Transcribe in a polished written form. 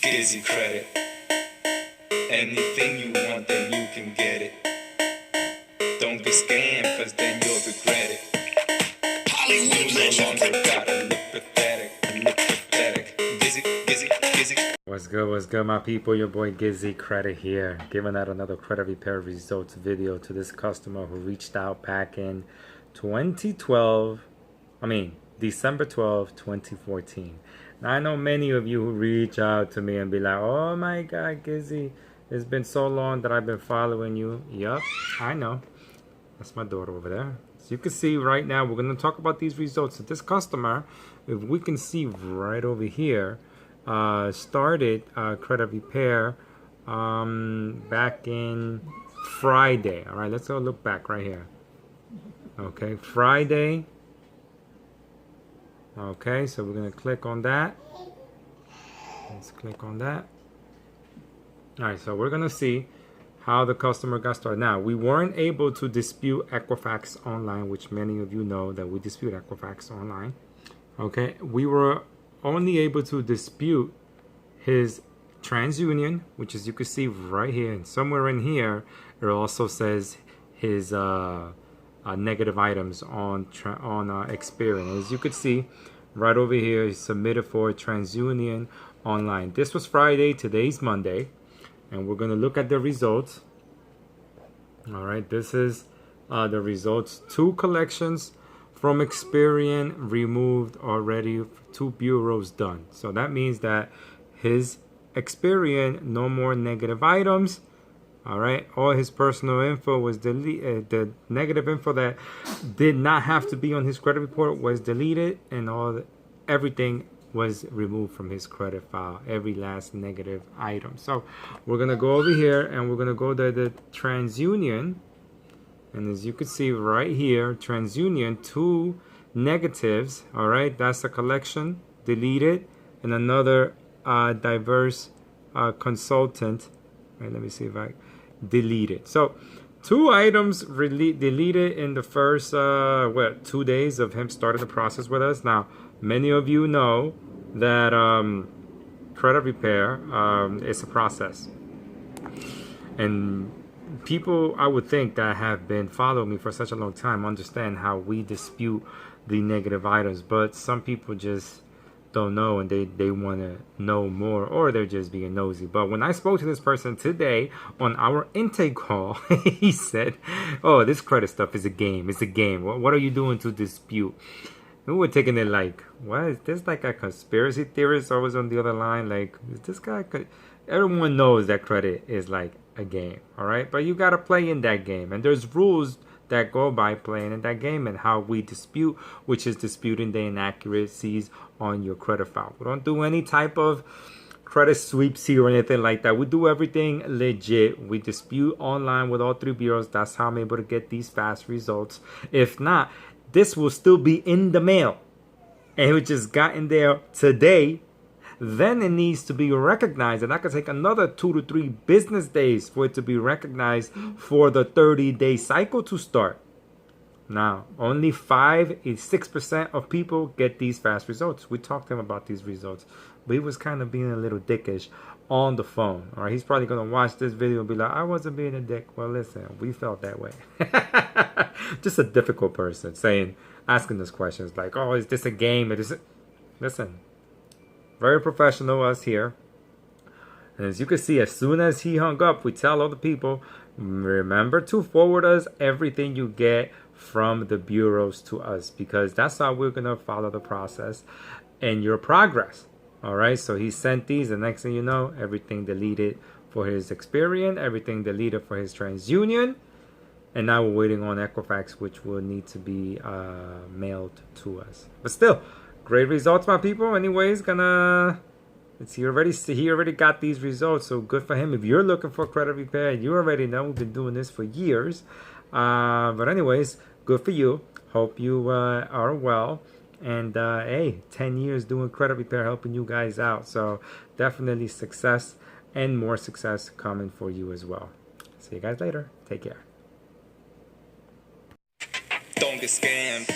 GizzyCredit. Anything you want, then you can get it. Don't be scammed, cause then you'll regret it. Hollywood legend. No longer gotta look pathetic. Look pathetic. Gizzy. What's good, my people? Your boy GizzyCredit here, giving out another credit repair results video to this customer who reached out back in December 12, 2014. Now, I know many of you who reach out to me and be like, oh my God, Gizzy, it's been so long that I've been following you. Yup, I know. That's my daughter over there. So you can see right now, we're going to talk about these results. So this customer, if we can see right over here, started credit repair back in Friday. All right, let's go look back right here. Okay, Friday. Okay, so we're going to click on that. Let's click on that. All right, so we're going to see how the customer got started. Now, we weren't able to dispute Equifax online, which many of you know that we dispute Equifax online. Okay, we were only able to dispute his TransUnion, which is, you can see right here, and somewhere in here, it also says his negative items on Experian. As you could see, right over here, he submitted for TransUnion online. This was Friday, today's Monday, and we're going to look at the results. All right, this is the results. 2 collections from Experian removed already, 2 bureaus done. So that means that his Experian, no more negative items. All right, all his personal info was deleted. The negative info that did not have to be on his credit report was deleted, and everything was removed from his credit file, every last negative item. So we're gonna go over here and we're gonna go to the TransUnion, and as you can see right here, TransUnion, 2 negatives. All right, that's a collection deleted, and another diverse consultant. All right, let me see if I delete it. So 2 items deleted in the first 2 days of him starting the process with us. Now, many of you know that credit repair is a process, and people, I would think, that have been following me for such a long time understand how we dispute the negative items, but some people just don't know, and they want to know more, or they're just being nosy. But when I spoke to this person today on our intake call, he said, oh, this credit stuff is a game. It's a game. What are you doing to dispute? And we were taking it like, what is this, like a conspiracy theorist always on the other line? Like, is this guy? Everyone knows that credit is like a game, all right? But you got to play in that game, and there's rules that go by playing in that game, and how we dispute, which is disputing the inaccuracies on your credit file. We don't do any type of credit sweeps here or anything like that. We do everything legit. We dispute online with all 3 bureaus. That's how I'm able to get these fast results. If not, this will still be in the mail, and it just got in there today. Then it needs to be recognized, and that could take another 2 to 3 business days for it to be recognized for the 30-day cycle to start. Now, only 6% of people get these fast results. We talked to him about these results, but he was kind of being a little dickish on the phone. All right, he's probably going to watch this video and be like, I wasn't being a dick. Well, listen, we felt that way. Just a difficult person asking those questions like, oh, is this a game? Listen. Very professional, us here. And as you can see, as soon as he hung up, we tell all the people, remember to forward us everything you get from the bureaus to us, because that's how we're going to follow the process and your progress. All right, so he sent these, and next thing you know, everything deleted for his Experian, everything deleted for his TransUnion, and now we're waiting on Equifax, which will need to be mailed to us. But still, great results, my people. Anyways, he already got these results, so good for him. If you're looking for credit repair, you already know we've been doing this for years. But anyways, good for you. Hope you are well. And hey, 10 years doing credit repair, helping you guys out. So definitely success, and more success coming for you as well. See you guys later. Take care. Don't get scammed.